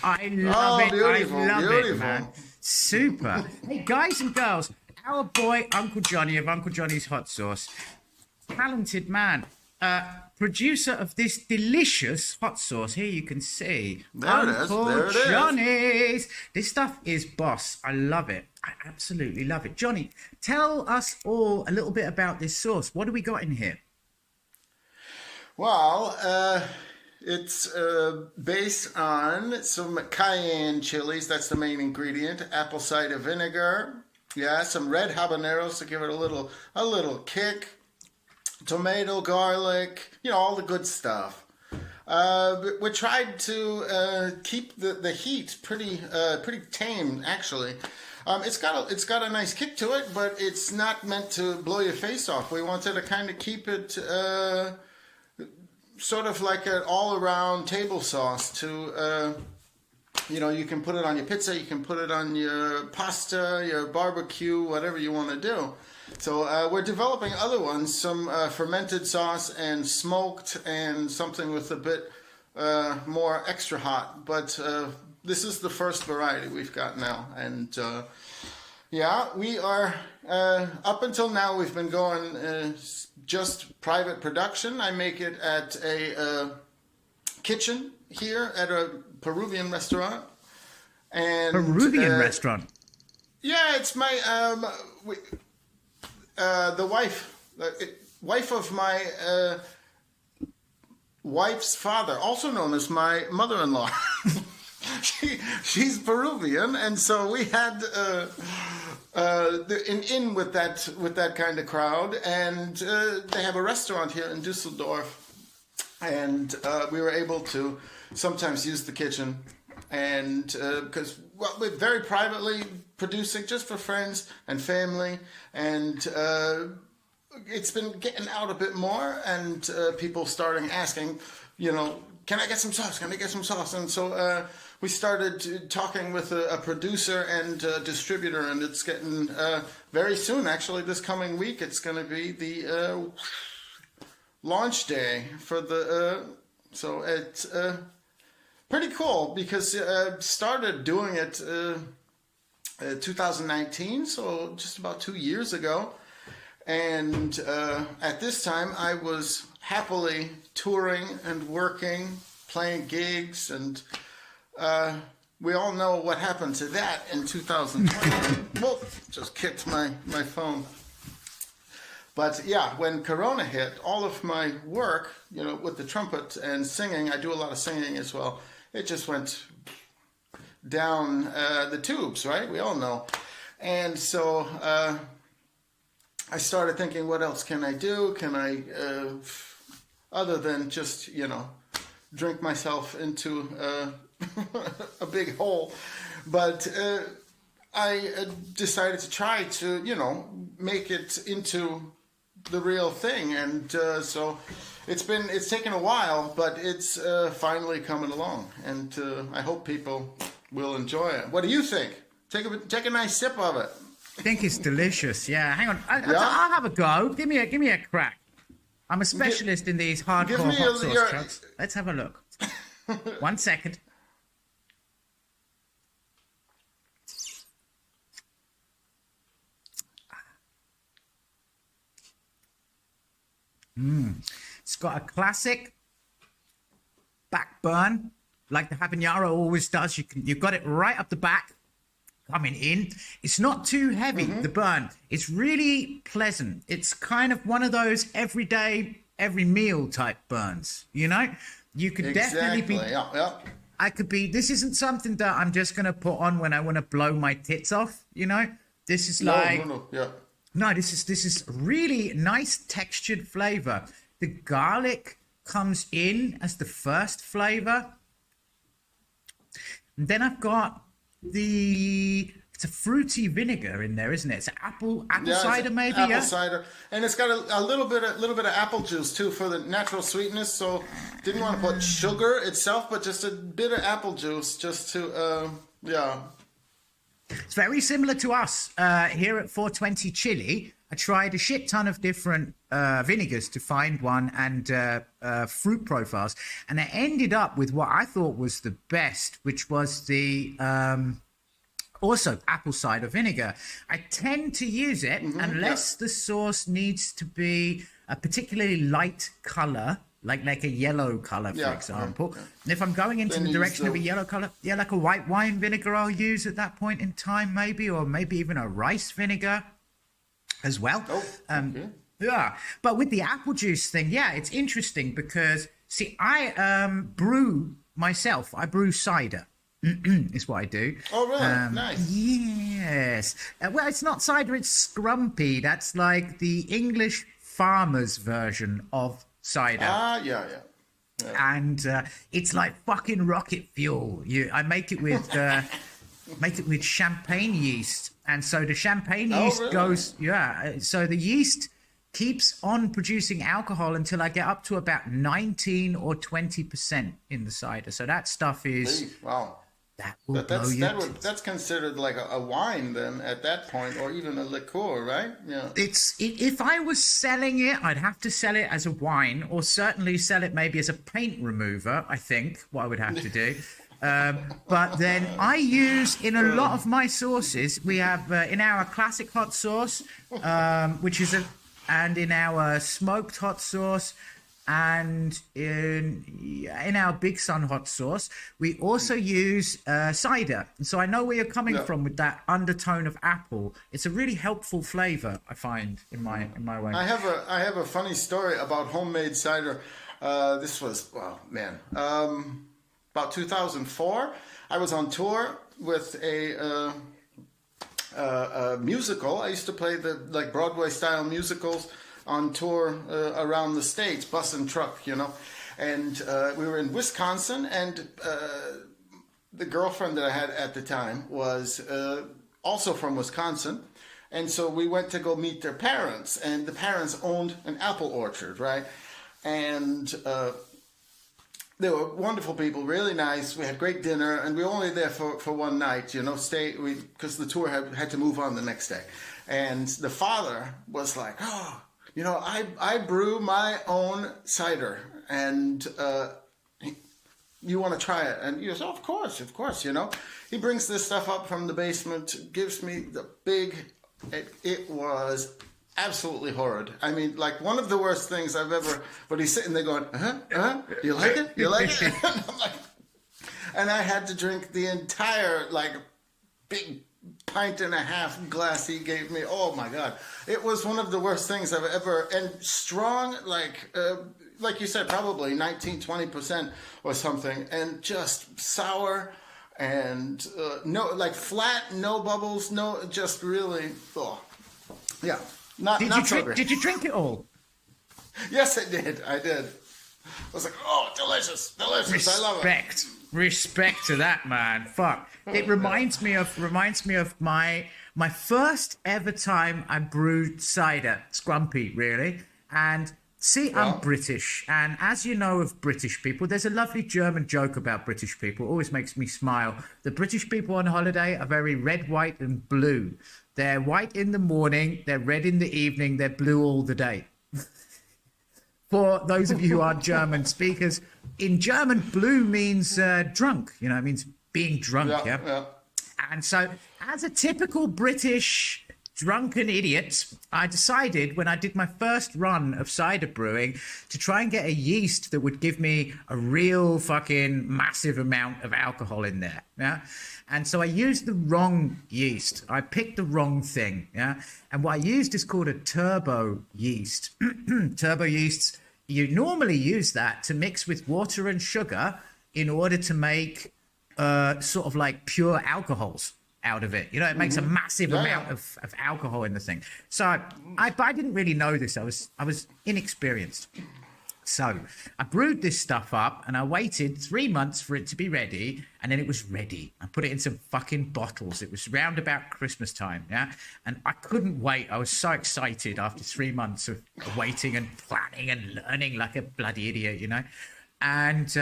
I love it. Beautiful, I love beautiful. it, man. Super. Hey, guys and girls, our boy Uncle Johnny of Uncle Johnny's Hot Sauce, talented man, producer of this delicious hot sauce. Here you can see Uncle Johnny's. This stuff is boss. I love it. I absolutely love it. Johnny, tell us all a little bit about this sauce. What do we got in here? Well, it's based on some cayenne chilies. That's the main ingredient. Apple cider vinegar. Yeah, some red habaneros to give it a little kick. Tomato, garlic, all the good stuff. We tried to keep the heat pretty tame, actually. It's got a nice kick to it, but it's not meant to blow your face off. We wanted to kind of keep it sort of like an all-around table sauce to, you can put it on your pizza, you can put it on your pasta, your barbecue, whatever you want to do. So we're developing other ones, some fermented sauce and smoked and something with a bit more extra hot. But this is the first variety we've got now. And we are, up until now, we've been going just private production. I make it at a kitchen here at a Peruvian restaurant. And Peruvian restaurant? Yeah, it's my... the wife of my wife's father, also known as my mother-in-law. She's Peruvian, and so we had an in with that kind of crowd, and they have a restaurant here in Dusseldorf, and we were able to sometimes use the kitchen, and because we're very privately producing just for friends and family, and it's been getting out a bit more, and people starting asking, can I get some sauce? Can I get some sauce? And so we started talking with a producer and a distributor, and it's getting very soon, actually, this coming week, it's going to be the launch day for the, so it's pretty cool, because started doing it 2019, so just about 2 years ago. And at this time, I was happily touring and working, playing gigs, and we all know what happened to that in 2020. Whoa, just kicked my phone. But yeah, when Corona hit, all of my work, with the trumpet and singing, I do a lot of singing as well, it just went down the tubes, right? We all know. And so I started thinking, what else can I do? Can I, other than just, drink myself into a big hole? But I decided to try to, make it into the real thing. And so it's taken a while, but it's finally coming along. And I hope people will enjoy it. What do you think? Take a nice sip of it. I think it's delicious. Yeah, hang on. I'll have a go. Give me a crack. I'm a specialist in these hardcore hot sauce trucks. Let's have a look. 1 second. It's got a classic backburn, like the habanero always does. You've got it right up the back, coming in. It's not too heavy, the burn. It's really pleasant. It's kind of one of those everyday, every meal type burns, You could definitely be... Yeah. I could be... This isn't something that I'm just going to put on when I want to blow my tits off, This is like... No, yeah. No, this is really nice textured flavor. The garlic comes in as the first flavor. And then I've got it's a fruity vinegar in there, isn't it? It's apple cider, maybe. Apple cider, and it's got a little bit of apple juice too for the natural sweetness. So didn't want to put sugar itself, but just a bit of apple juice, just to It's very similar to us here at 420 Chilli. I tried a shit ton of different vinegars to find one, and fruit profiles, and I ended up with what I thought was the best, which was the also apple cider vinegar. I tend to use it unless the sauce needs to be a particularly light color, like a yellow color, for example. And if I'm going into the direction of a yellow color, like a white wine vinegar I'll use at that point in time, maybe, or maybe even a rice vinegar as well. Yeah, but with the apple juice thing, it's interesting because, see, I brew myself. I brew cider. Is what I do. Oh, really? Nice. Yes. Well, it's not cider, it's scrumpy. That's like the English farmer's version of cider. Yeah. And it's like fucking rocket fuel. I make it with champagne yeast, and so the champagne yeast goes. So the yeast keeps on producing alcohol until I get up to about 19 or 20% in the cider. So that stuff is wow. That will blow you. That's considered like a wine then at that point, or even a liqueur, right? Yeah. If I was selling it, I'd have to sell it as a wine, or certainly sell it maybe as a paint remover. I think what I would have to do. But then I use in a lot of my sauces. We have in our classic hot sauce, which is and in our smoked hot sauce, and in our Big Sun hot sauce, we also use cider. And so I know where you're coming from with that undertone of apple. It's a really helpful flavor, I find, in my way. I have a funny story about homemade cider. This was about 2004. I was on tour with a musical. I used to play the Broadway style musicals on tour around the States, bus and truck, and we were in Wisconsin, and the girlfriend that I had at the time was also from Wisconsin, and so we went to go meet their parents, and the parents owned an apple orchard, right? And they were wonderful people, really nice. We had great dinner, and we were only there for one night, because the tour had to move on the next day. And the father was like, I brew my own cider, and you want to try it? And he goes, of course. He brings this stuff up from the basement, gives me the big, it was absolutely horrid. I mean, like one of the worst things I've ever, but he's sitting there going, you like it? You like it? And I'm like, and I had to drink the entire, big pint and a half glass he gave me. Oh my God. It was one of the worst things I've ever, and strong, like you said, probably 19-20% or something, and just sour and flat, no bubbles, no, just really, yeah. Did you drink it all? Yes, I did. I was like, delicious. I love it. Respect to that, man. Fuck. It reminds me of my first ever time I brewed cider. Scrumpy, really. And see, I'm British, and as you know of British people, there's a lovely German joke about British people. It always makes me smile. The British people on holiday are very red, white, and blue. They're white in the morning, they're red in the evening, they're blue all the day. For those of you who aren't German speakers, in German, blue means drunk. It means being drunk. Yeah. And so, as a typical British drunken idiot, I decided when I did my first run of cider brewing to try and get a yeast that would give me a real fucking massive amount of alcohol in there. Yeah. And so I used the wrong yeast. I picked the wrong thing. Yeah. And what I used is called a turbo yeast. Turbo yeasts, you normally use that to mix with water and sugar in order to make sort of like pure alcohols out of it. It makes a massive amount of alcohol in the thing. So I didn't really know this. I was inexperienced. So I brewed this stuff up and I waited 3 months for it to be ready, and then it was ready. I put it in some fucking bottles. It was round about Christmas time, yeah? And I couldn't wait. I was so excited after 3 months of waiting and planning and learning like a bloody idiot, And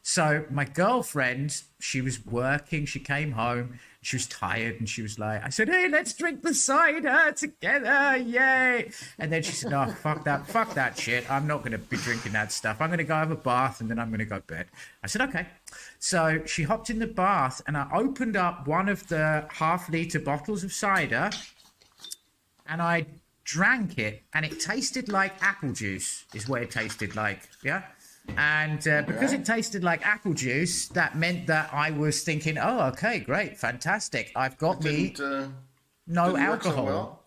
So my girlfriend, she was working. She came home. She was tired, and she was like, I said, hey, let's drink the cider together. Yay. And then she said, no, fuck that shit. I'm not going to be drinking that stuff. I'm going to go have a bath, and then I'm going to go to bed. I said, okay. So she hopped in the bath, and I opened up one of the half-liter bottles of cider, and I drank it, and it tasted like apple juice is what it tasted like. Yeah. And because it tasted like apple juice, that meant that I was thinking, oh, okay, great, fantastic. I've got no alcohol.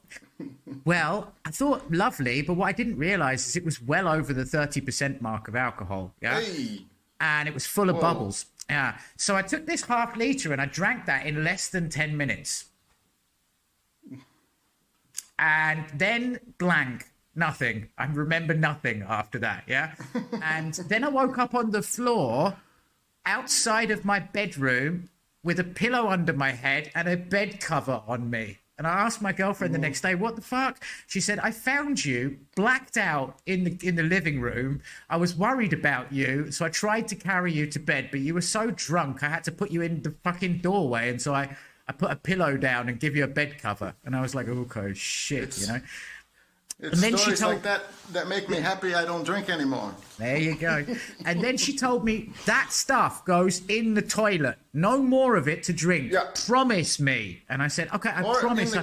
Well, I thought lovely, but what I didn't realize is it was well over the 30% mark of alcohol. Yeah. Hey. And it was full of bubbles. Yeah. So I took this half liter and I drank that in less than 10 minutes. And then blank. Nothing. I remember nothing after that, yeah? And then I woke up on the floor outside of my bedroom with a pillow under my head and a bed cover on me. And I asked my girlfriend the next day, what the fuck? She said, I found you blacked out in the living room. I was worried about you, so I tried to carry you to bed, but you were so drunk I had to put you in the fucking doorway. And so I put a pillow down and give you a bed cover. And I was like, okay, shit, you know? It's stories like that make me happy I don't drink anymore. There you go. And then she told me that stuff goes in the toilet. No more of it to drink. Yeah. Promise me. And I said, okay, I promise.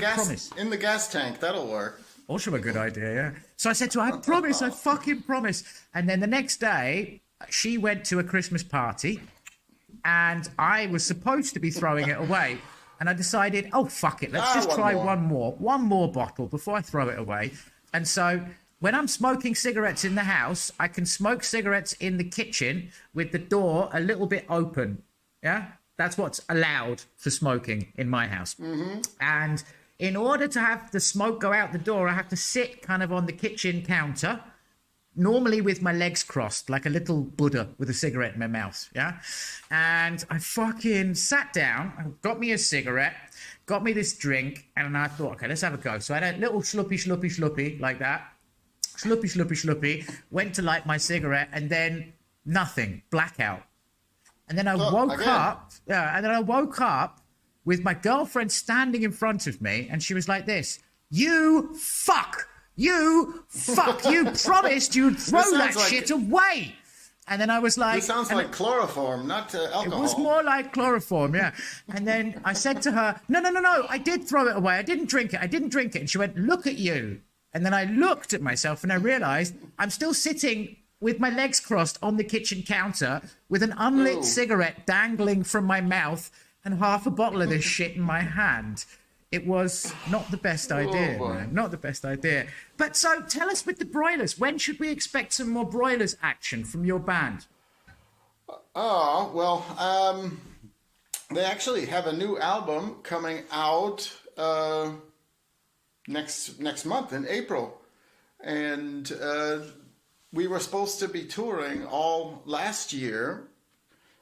In the gas tank, that'll work. Also a good idea, yeah. So I said to her, I promise, I fucking promise. And then the next day, she went to a Christmas party, and I was supposed to be throwing it away. And I decided, oh, fuck it. Let's just try one more bottle before I throw it away. And so when I'm smoking cigarettes in the house, I can smoke cigarettes in the kitchen with the door a little bit open. Yeah, that's what's allowed for smoking in my house. Mm-hmm. And in order to have the smoke go out the door, I have to sit kind of on the kitchen counter, normally with my legs crossed, like a little Buddha with a cigarette in my mouth. Yeah. And I fucking sat down, got me a cigarette, got me this drink, and I thought, okay, let's have a go. So I had a little schluppy like that. Schluppy. Went to light my cigarette, and then nothing, blackout. And then I woke up. Yeah, and then I woke up with my girlfriend standing in front of me, and she was like this, you fuck, you promised you'd throw that shit away. And then I was like... It sounds like chloroform, not alcohol. It was more like chloroform, yeah. And then I said to her, no, I did throw it away. I didn't drink it. And she went, look at you. And then I looked at myself and I realized I'm still sitting with my legs crossed on the kitchen counter with an unlit cigarette dangling from my mouth and half a bottle of this shit in my hand. It was not the best idea, man. Not the best idea. But so tell us with the Broilers, when should we expect some more Broilers action from your band? Oh, well, they actually have a new album coming out next month in April. And we were supposed to be touring all last year,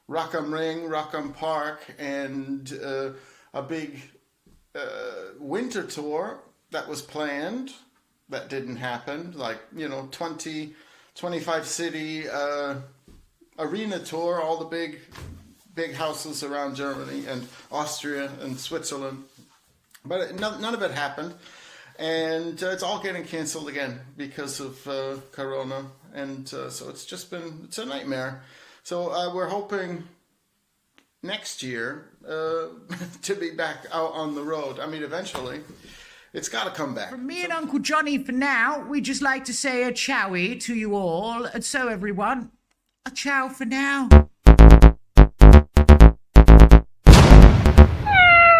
Rockham Ring, Rockham Park, and a big... winter tour that was planned that didn't happen, like 25 city arena tour, all the big houses around Germany and Austria and Switzerland, but none of it happened, and it's all getting canceled again because of Corona, and so it's a nightmare. So we're hoping next year to be back out on the road. I mean, eventually, it's got to come back. From me and Uncle Johnny, for now, we'd just like to say a chowie to you all. And so, everyone, a ciao for now.